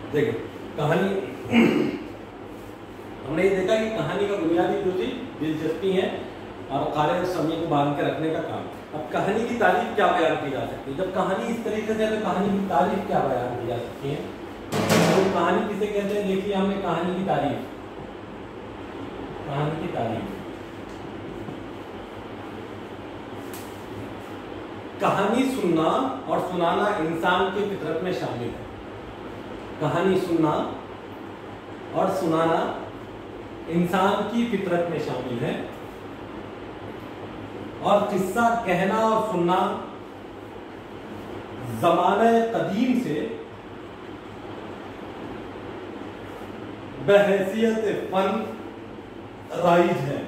देखिए कहानी, हमने ये देखा कि कहानी का बुनियादी जो चीज दिलचस्पी है और कार्य समय को बांध के रखने का काम। अब कहानी की तारीफ क्या बयान की जा सकती है? जब कहानी इस तरीके से है तो कहानी की तारीफ क्या बयान की जा सकती है? तो कहानी किसे कहते हैं? देखिए हमने कहानी की तारीफ, कहानी की तारीफ, कहानी सुनना और सुनाना इंसान की फितरत में शामिल है। कहानी सुनना और सुनाना इंसान की फितरत में शामिल है, और किस्सा कहना और सुनना ज़माने कदीम से बहैसियत फन राइज है।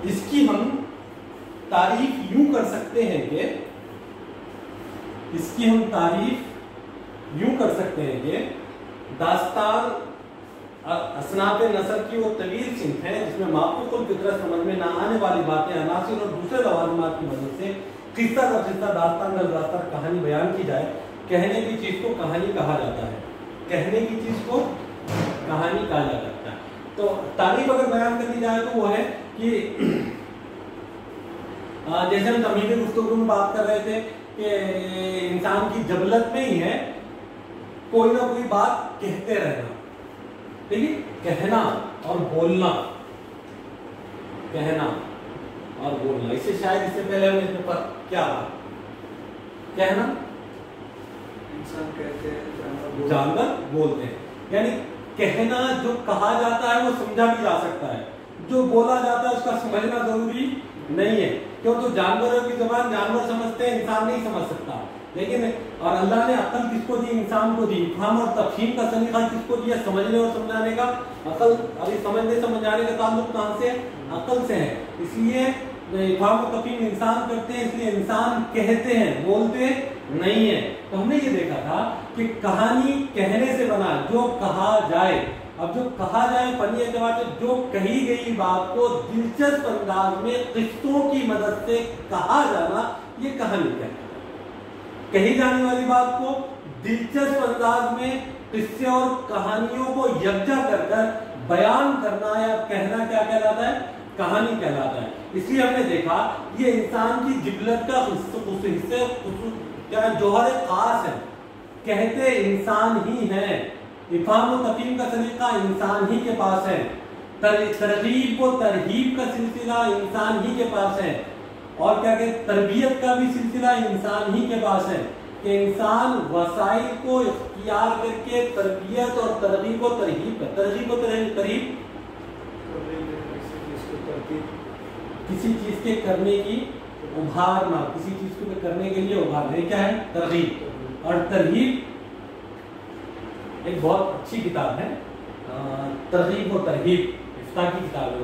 इसकी हम तारीफ यूं कर सकते हैं कि दास्तान असनाफ़े नसर की वो तवील सिंफ है जिसमें माक़ूक़ुल फितरत समझ में ना आने वाली बातें अनासिर और दूसरे लवाज़िमात की मदद से किस्सा दर किस्सा, दास्तान दर दास्तान कहानी बयान की जाए। कहने की चीज को कहानी कहा जाता है, कहने की चीज को कहानी कहा जा सकता है। तो तारीफ अगर बयान करनी जाए तो वो है कि जैसे हम तमीज़ गुफ्तगू में बात कर रहे थे कि इंसान की जबलत में ही है कोई ना कोई बात कहते रहना, ठीक है? कहना और बोलना, कहना और बोलना, इससे शायद इससे पहले हमने इसमें पर क्या कहना, इंसान कहते हैं, जानवर बोलते हैं। यानी कहना जो कहा जाता है वो समझा भी जा सकता है, जो बोला जाता है उसका समझना जरूरी नहीं है। क्यों? तो जानवरों की जुबान जानवर समझते हैं, इंसान नहीं समझ सकता। लेकिन और अल्लाह ने अक्ल किसको दी? इंसान को दी। इफ़हाम और तफ़हीम का सलीका किसको दिया? समझने और समझाने का। अकल, अभी समझने समझाने का ताल्लुक कहां से? अकल से है। इसलिए इफ़हाम और तफ़हीम इंसान करते हैं, इसलिए इंसान कहते हैं, बोलते नहीं है। तो हमने ये देखा था कि कहानी कहने से बना, जो कहा जाए। अब जो कहा जाए फनी एतबार से जो कही गई बात को दिलचस्प अंदाज में किस्सों की मदद से कहा जाना, ये कहानी कहते हैं। कही जाने वाली बात को दिलचस्प अंदाज में किस्से और कहानियों को यकजा कर बयान करना या कहना क्या कहलाता है? कहानी कहलाता है। इसलिए हमने देखा ये इंसान की जिबलत का हिस्से क्या जौहर खास है, कहते इंसान ही है। इफ़हाम और तफ़हीम का सलीका इंसान ही के पास है, तरगीब व तरहीब का सिलसिला इंसान ही के पास है, और क्या कहते तरबियत का भी सिलसिला इंसान ही के पास है कि इंसान वसाइल को इख्तियार करके तरबियत और तरगीब को तरहीब का, तरगीब को तरहीब किसी चीज के करने की उभारना, किसी चीज को करने के लिए उभारना, क्या है? तरगीब। और तरहीब एक बहुत अच्छी किताब है, तरगीब व तरहीब, इफ्ता की किताब है।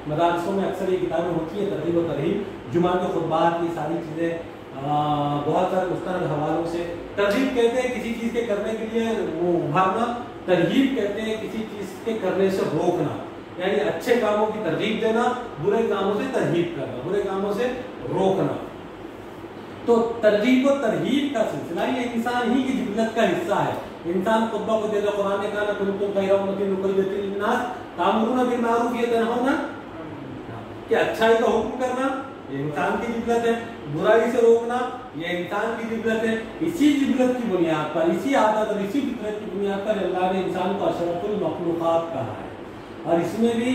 मदारिसों में अक्सर ये किताबें होती है, तरगीब व तरहीब, जुमा के खुतबात, ये सारी चीज़ें बहुत सारे मुस्तनद हवालों से। तरगीब कहते हैं किसी चीज़ के करने के लिए वो उभारना, तरहीब कहते हैं किसी चीज़ के करने से रोकना, यानी अच्छे कामों की तरगीब देना, बुरे कामों से तरहीब करना, बुरे कामों से रोकना। तो तरगीब व तरहीब का सिलसिला ये इंसान ही की जिबलत का हिस्सा है। इंसान खुतबा को देगा, कुरान ने कहा कुंतुम खैरा उम्मतिन उखरिजत लिन्नास तामुरूना बिल मारूफ व तनहौना, कि अच्छाई का हुक्म करना ये इंसान की जिबलत है, बुराई से रोकना ये इंसान की जिबलत है। इसी जिबलत की बुनियाद पर, इसी आदत और इसी फितरत की बुनियाद पर अल्लाह ने इंसान को अशरफुल मखलूक़ात कहा है। और इसमें भी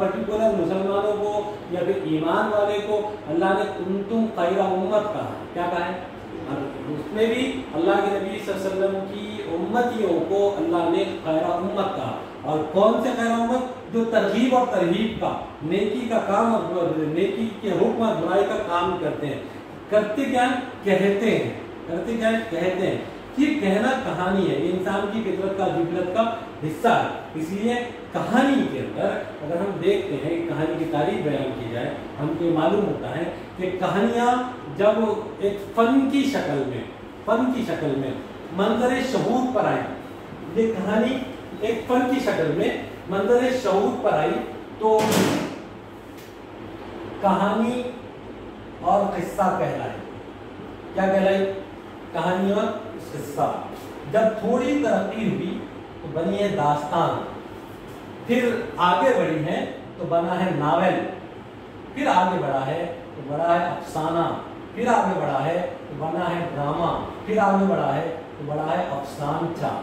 पर्टिकुलर मुसलमानों को या फिर ईमान वाले को अल्लाह ने कुंतुम खैरा उम्मत कहा है। क्या कहा है? उसमें भी अल्लाह के नबी सल्लल्लाहु अलैहि वसल्लम की उम्मतियों को अल्लाह ने खैरा उम्मत कहा। और कौन से खैरा उम्मत? जो तरगीब और तरहीब का, नेकी का काम और नेकी के हुक्म और बुराई का काम करते हैं। करते क्या है? कहते हैं। करते क्या है? कहते हैं। ये कहना कहानी है, ये इंसान की फितरत का, जिबलत का हिस्सा है। इसलिए कहानी के अंदर अगर हम देखते हैं कि कहानी की तारीफ बयान की जाए, हमको मालूम होता है कि कहानियाँ जब एक फन की शक्ल में मंजर शहूद पर आई, ये कहानी एक फन की शक्ल में मंजर शहूद पर आई, तो कहानी اور قصہ کہلائے. کیا کہلائے؟ کہانی اور قصہ. جب تھوڑی ترقی ہوئی تو بنی ہے داستان، پھر آگے بڑھی ہے تو بنا ہے ناول، پھر آگے بڑھا ہے تو بڑا ہے افسانہ، پھر آگے بڑھا ہے تو بنا ہے ڈرامہ، پھر آگے بڑھا ہے تو بڑا ہے افسانچہ.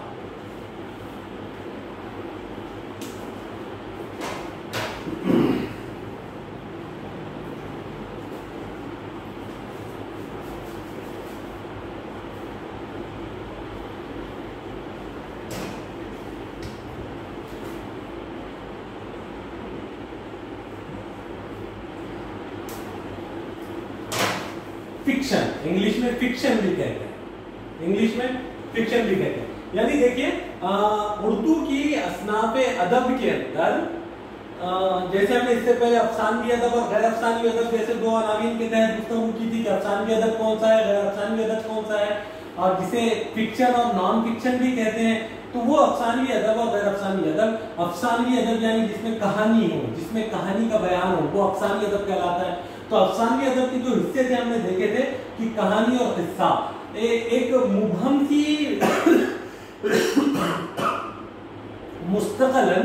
فکشن، انگلش میں فکشن بھی کہتے ہیں، انگلش میں فکشن بھی کہتے ہیں. یعنی دیکھیے اردو کی اصناف ادب کے اندر جیسے ہم نے اس سے پہلے افسانوی ادب اور غیر افسانوی ادب جیسے دو عناوین کے تحت گفتگو کی تھی کہ افسانوی ادب کون سا ہے، غیر افسانوی ادب کون سا ہے، اور جسے فکشن اور نان فکشن بھی کہتے ہیں. تو وہ افسانوی ادب اور غیر افسانوی ادب، افسانوی ادب یعنی جس میں کہانی ہو، جس میں کہانی کا بیان ہو، وہ افسانوی ادب کہلاتا ہے. تو افسانوی ادب کے جو حصے تھے ہم نے دیکھے تھے کہ کہانی اور قصہ ایک مبہم کی مستقلاً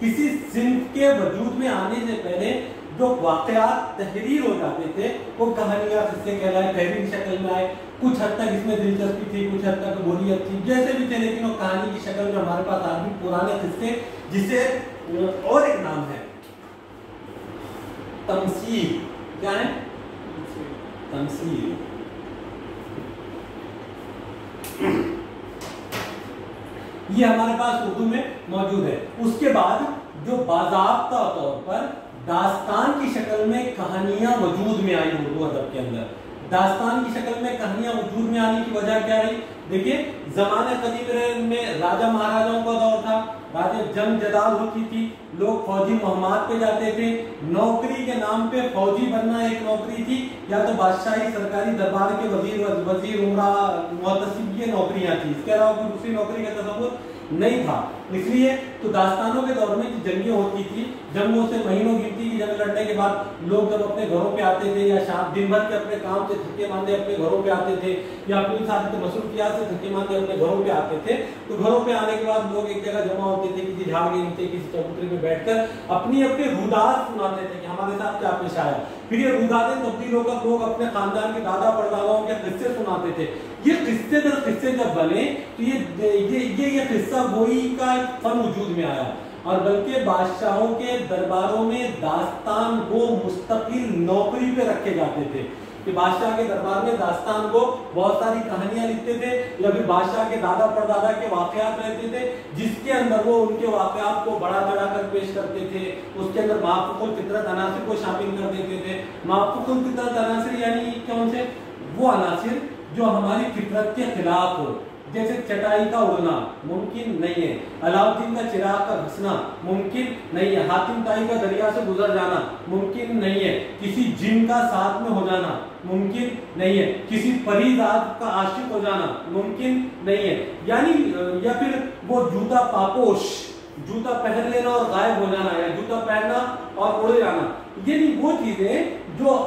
کسی صنف کے وجود میں آنے سے پہلے جو واقعات تحریر ہو جاتے تھے وہ کہانی یا قصے کہلائے، تحریر شکل میں آئے. کچھ حد تک اس میں دلچسپی تھی، کچھ حد تک بوریت تھی، جیسے بھی تھے، لیکن وہ کہانی کی شکل میں ہمارے پاس آدمی پرانے قصے، جسے اور ایک نام ہے تمثیل. کیا ہے؟ تمثیل. یہ ہمارے پاس اردو میں موجود ہے. اس کے بعد جو باضابطہ طور پر داستان کی شکل میں کہانیاں وجود میں آئی اردو ادب کے اندر. داستان کی شکل میں کہانیاں وجود میں آنے کی وجہ کیا رہی؟ دیکھیے زمانے قدیم میں راجہ مہاراجاؤں کا دور تھا، راجہ جنگ جدال ہوتی تھی، لوگ فوجی مہمات پہ جاتے تھے. نوکری کے نام پہ فوجی بننا ایک نوکری تھی، یا تو بادشاہی سرکاری دربار کے وزیر عمرہ محتسب یہ نوکریاں تھیں. اس کے علاوہ کوئی دوسری نوکری کا تصور نہیں تھا. اس لیے تو داستانوں کے دور میں جنگیں ہوتی تھی، جنگوں سے مہینوں گنتی کی جنگ لڑنے کے بعد لوگ جب اپنے گھروں پہ آتے تھے، یا شام دن بھر کے اپنے کام سے تھکے ماندے اپنے گھروں پہ آتے تھے، یا اپنی ساری مصروفیات سے تھکے ماندے اپنے گھروں پہ آتے تھے، تو گھروں پہ آنے کے بعد لوگ ایک جگہ جمع ہوتے تھے، کسی جھاڑ کے نیچے، کسی چبوترے میں بیٹھ کر اپنی رودات سناتے تھے کہ ہمارے ساتھ کیا پیش آیا. پھر یہ روداتیں تبدیل ہو کر لوگ اپنے خاندان کے دادا پرداداؤں کے قصے سناتے تھے. یہ قصے در قصے جب بنے تو یہ قصہ گوئی کا ایک فن وجود میں آیا، اور بلکہ بادشاہوں کے درباروں میں داستان کو مستقل نوکری پہ رکھے جاتے تھے کہ بادشاہ کے دربار میں داستان کو بہت ساری کہانیاں لکھتے تھے، یا پھر بادشاہ کے دادا پردادا کے واقعات رہتے تھے جس کے اندر وہ ان کے واقعات کو بڑا چڑھا کر پیش کرتے تھے. اس کے اندر مافوق الفطرت عناصر کو شامل کر دیتے تھے. مافوق الفطرت عناصر یعنی کون سے؟ وہ عناصر جو ہماری فطرت کے خلاف ہو، جیسے چٹائی کا اڑنا ممکن نہیں ہے، علاؤالدین کا چراغ کا گھسنا ممکن نہیں ہے، حاتم طائی کا دریا سے گزر جانا ممکن نہیں ہے، کسی جن کا ساتھ میں ہو جانا ممکن نہیں ہے، کسی پری ذات کا عاشق ہو جانا ممکن نہیں ہے. یعنی یا پھر وہ جوتا پاپوش، جوتا پہن لینا اور غائب ہو جانا، یا جوتا پہننا اور اڑ جانا، یعنی وہ چیزیں جو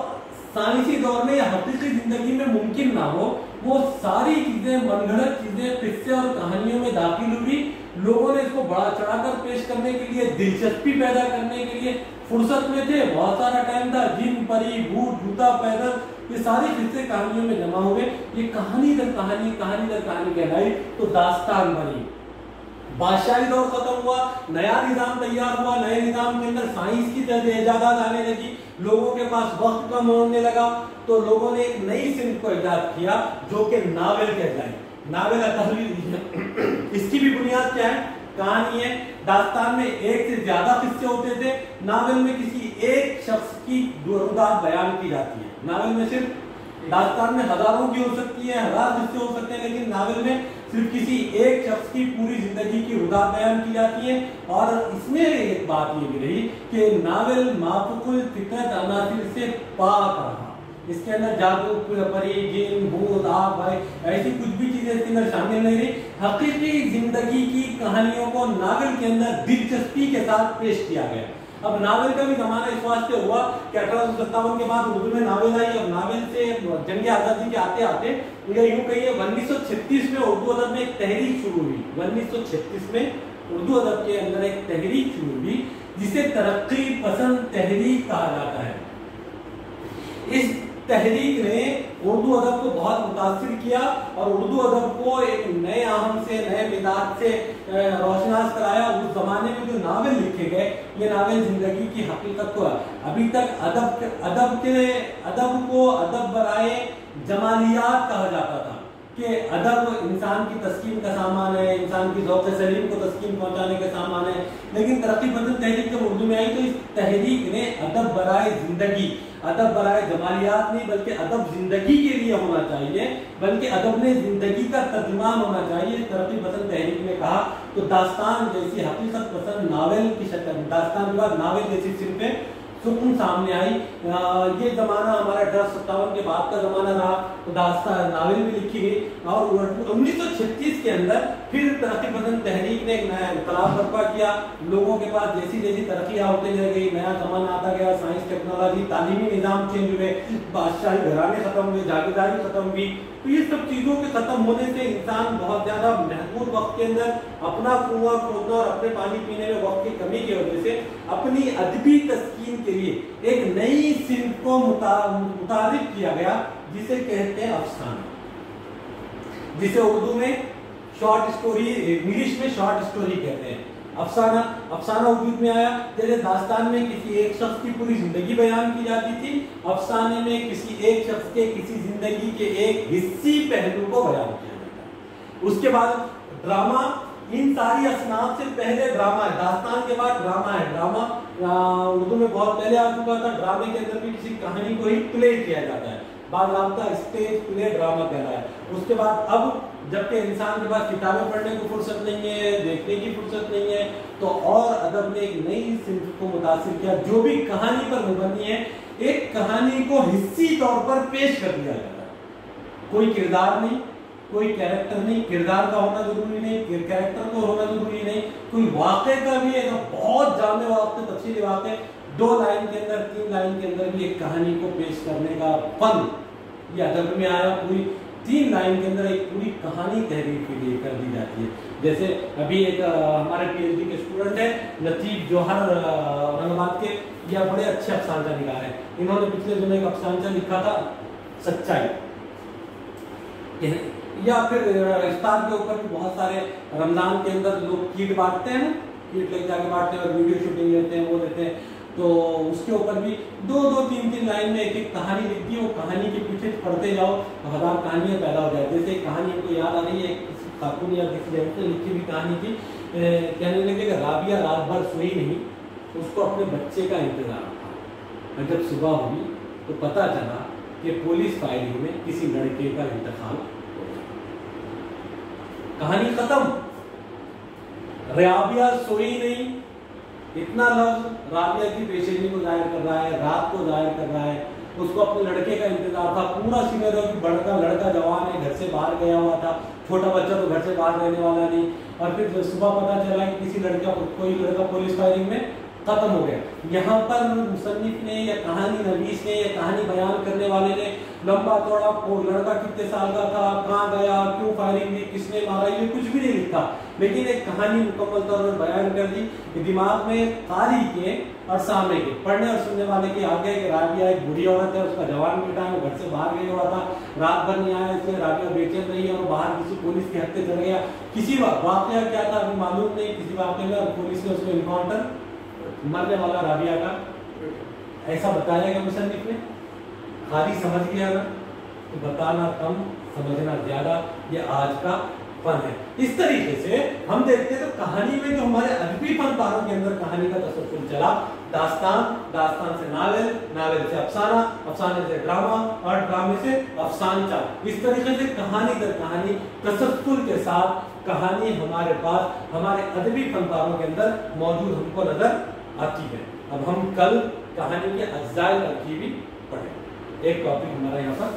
سائنسی دور میں یا حقیقی زندگی میں ممکن نہ ہو، وہ ساری چیزیں من گھڑت چیزیں قصے اور کہانیوں میں داخل ہوئی. لوگوں نے اس کو بڑا چڑھا کر پیش کرنے کے لیے، دلچسپی پیدا کرنے کے لیے فرصت میں تھے، بہت سارا ٹائم تھا، جن پری بھوت جوتا پیدل یہ ساری قصے کہانیوں میں جمع ہوئے. یہ کہانی در کہانی، کہانی در کہانی کہلائی تو داستان بنی. بادشاہی دور ختم ہوا، نیا نظام تیار ہوا، نئے نظام کے اندر سائنس کی ایجادات آنے لگی، لوگوں کے پاس وقت کم ہونے لگا، تو لوگوں نے ایک نئی صنف کو ایجاد کیا جو کہ ناول کہلائے. ناول تحریر، اس کی بھی بنیاد کیا ہے؟ کہانی ہے. داستان میں ایک سے زیادہ قصے ہوتے تھے، ناول میں کسی ایک شخص کی رودات بیان کی جاتی ہے. ناول میں صرف، داستان میں ہزاروں کی ہو سکتی ہے، ہزار قصے ہو سکتے ہیں، لیکن ناول میں صرف کسی ایک شخص کی پوری زندگی کی رودات بیان کی جاتی ہے. اور اس میں ایک بات یہ بھی رہی کہ ناول مافوق الفطرت عناصر سے پاک رہا. اس کے اندر جادو، پری، جن، بھوت، آگ، بھائی ایسی کچھ بھی چیزیں اس کے اندر شامل نہیں رہی. حقیقی زندگی کی کہانیوں کو ناول کے اندر دلچسپی کے ساتھ پیش کیا گیا. अब नावल का भी जमाना इस वास्ते हुआ कि 1857 के बाद उर्दू में नावल आई। अब नावल से जंग आजादी के आते आते यूं कहिए 1936 में उर्दू अदब में एक तहरीक शुरू हुई। 1936 में उर्दू अदब के अंदर एक तहरीक शुरू हुई जिसे तरक्की पसंद तहरीक कहा जाता है। इस तहरीक ने उर्दू अदब को बहुत मुतासिर किया और उर्दू अदब को एक नए आहम से, नए मिजाज से रोशनास कराया। उस जमाने में जो नावल लिखे गए, ये नावल जिंदगी की हकीकत को, अभी तक अदब को अदब बराए जमालियात कहा जाता था कि अदब इंसान की तस्कीन का सामान है, इंसान की ज़ौक़ सलीम को तस्कीन पहुंचाने का सामान है। लेकिन तरक्की पसंद तहरीक जब उर्दू में आई तो इस तहरीक ने अदब बराए जिंदगी, अदब बराए जमालियात नहीं बल्कि अदब जिंदगी के लिए होना चाहिए, बल्कि अदब ने जिंदगी का तर्जुमान होना चाहिए, तरक्की पसंद तहरीक ने कहा। तो दास्तान जैसी हकीकत पसंद नावल की शक्ल, दास्तान के बाद नावल जैसी सिर्फ सुकून सामने आई। ये जमाना हमारा 1857 के बाद का जमाना रहा, तो दास्तान नावल भी लिखी गई। और 1936 के अंदर फिर तरक्की पसंद तहरीक ने एक नया इनकलाब बर्पा किया। लोगों के पास जैसी जैसी तरक्कियां होती जा गई, नया जमाना आता गया, साइंस टेक्नोलॉजी, तालीमी निज़ाम चेंज हुए, बादशाही घराने खत्म हुए, जागीरदारी खत्म हुई। तो ये सब चीजों के खत्म होने से इंसान बहुत ज्यादा महदूद वक्त के अंदर अपना कुआं खोदना और अपने पानी पीने में वक्त की कमी की वजह से अपनी अदबी तस्कीन के लिए एक नई सिंफ को मुतारिफ किया गया जिसे कहते हैं अफसाना, जिसे उर्दू में शॉर्ट स्टोरी, इंग्लिश में शॉर्ट स्टोरी कहते हैं। अफसाना वजूद में आया। जैसे दास्तान में किसी एक शख्स की पूरी जिंदगी बयान की जाती थी, अफसाने में किसी एक शख्स के किसी जिंदगी के एक हिस्सी पहलू को बयान किया जाता है। उसके बाद ड्रामा, इन सारी असनाफ से पहले ड्रामा है, दास्तान के बाद ड्रामा है। ड्रामा उर्दू में बहुत पहले आ चुका था। ड्रामे के अंदर भी किसी कहानी को ही प्ले किया जाता है, बाकायदा स्टेज प्ले ड्रामा कहलाता है। उसके बाद अब जबकि इंसान के पास किताबें पढ़ने को फुर्सत नहीं है, देखने की फुर्सत नहीं है, तो और अदब ने एक नई सिंफ को मुतासिर किया। जो भी कहानी पर मुबनी है, एक कहानी को हिस्सी तौर पर पेश कर दिया जाता है। कोई किरदार नहीं, कोई कैरेक्टर नहीं, किरदार का होना जरूरी नहीं, कैरेक्टर को होना जरूरी नहीं, कोई वाक़े का भी है, बहुत जामे वाक़े, तफसीली वाक़े, 2 लाइन के अंदर, 3 लाइन के अंदर भी एक कहानी को पेश करने का फन ये अदब में आया। पूरी 3 लाइन के अंदर एक पूरी कहानी तहरीर के लिए कर दी जाती है। जैसे अभी एक हमारे PhD के स्टूडेंट है लतीफ जौहर औरंगाबाद के, यह बड़े अच्छे अफसाना निगार हैं। इन्होंने पिछले दिनों एक अफसाना लिखा था सच्चाई, या फिर इफ्तार के ऊपर भी बहुत सारे रमजान के अंदर लोग कीट बांटते हैं, कीट लेके जाके बांटते हैं और वीडियो शूटिंग लेते हैं, वो देते हैं। तो उसके ऊपर भी 2-2, 3-3 लाइन में एक एक कहानी लिखती है। वो कहानी के पीछे पढ़ते जाओ तो 1000 कहानियां पैदा हो जाए। जैसे एक कहानी हमको याद आ रही है, किसी खातून या किसी लड़के ने लिखी हुई कहानी थी। कहने लगे कि राबिया रात भर सोई नहीं, उसको अपने बच्चे का इंतजार था। और जब सुबह हुई तो पता चला कि पुलिस फायरिंग में किसी लड़के का इंतकाल हो गया। कहानी खत्म। राबिया सोई नहीं, इतना लफ्ज राबिया की बेचैनी को जाहिर कर रहा है, रात को जाहिर कर रहा है। उसको अपने लड़के का इंतजार था। पूरा सीनियर की बड़का लड़का जवान है, घर से बाहर गया हुआ था, छोटा बच्चा तो घर से बाहर रहने वाला नहीं। और फिर सुबह पता चला कि किसी कोई लड़का पुलिस फायरिंग में खत्म हो गया। यहाँ पर मुसन्निफ ने या कहानी नवीस ने या कहानी बयान करने वाले ने लंबा चौड़ा लड़का कितने साल का था, कहाँ गया, क्यों फायरिंग की, किसने मारा, ये कुछ भी नहीं लिखा, लेकिन एक कहानी मुकम्मल तौर पर बयान कर दी कि दिमाग में कारी के और सामने के, पढ़ने और सुनने वाले के आगे कि राबिया एक बुरी औरत है, उसका जवान बेटा है, वो घर से बाहर गया हुआ था, रात भर नहीं आया, इसलिए राबिया बेचैन रही है और बाहर किसी पुलिस के हत्थे चढ़ गया। किसी वाकया क्या था अभी मालूम नहीं, किसी वाकये में पुलिस ने उसको इनकाउंटर, मरने वाला राबिया का ऐसा बताया गया मुसन्निफ ने। खाली समझ गया ना, तो बताना कम समझना ज्यादा, ये आज का फन है। इस तरीके से हम देखते हैं तो कहानी में जो हमारे अदबी फनकारों के अंदर कहानी का तसल्सल चला, दास्तान, दास्तान से नावल, नावल से अफसाना, अफसाने से ड्रामा और ड्रामे से अफसानचा। इस तरीके से कहानी दर कहानी तसल्सल के साथ कहानी हमारे पास हमारे अदबी फनकारों के अंदर मौजूद हमको नजर आती है। अब हम कल कहानी के अज्जाए तरकीबी पढ़ें। एक टॉपिक हमारा यहाँ पर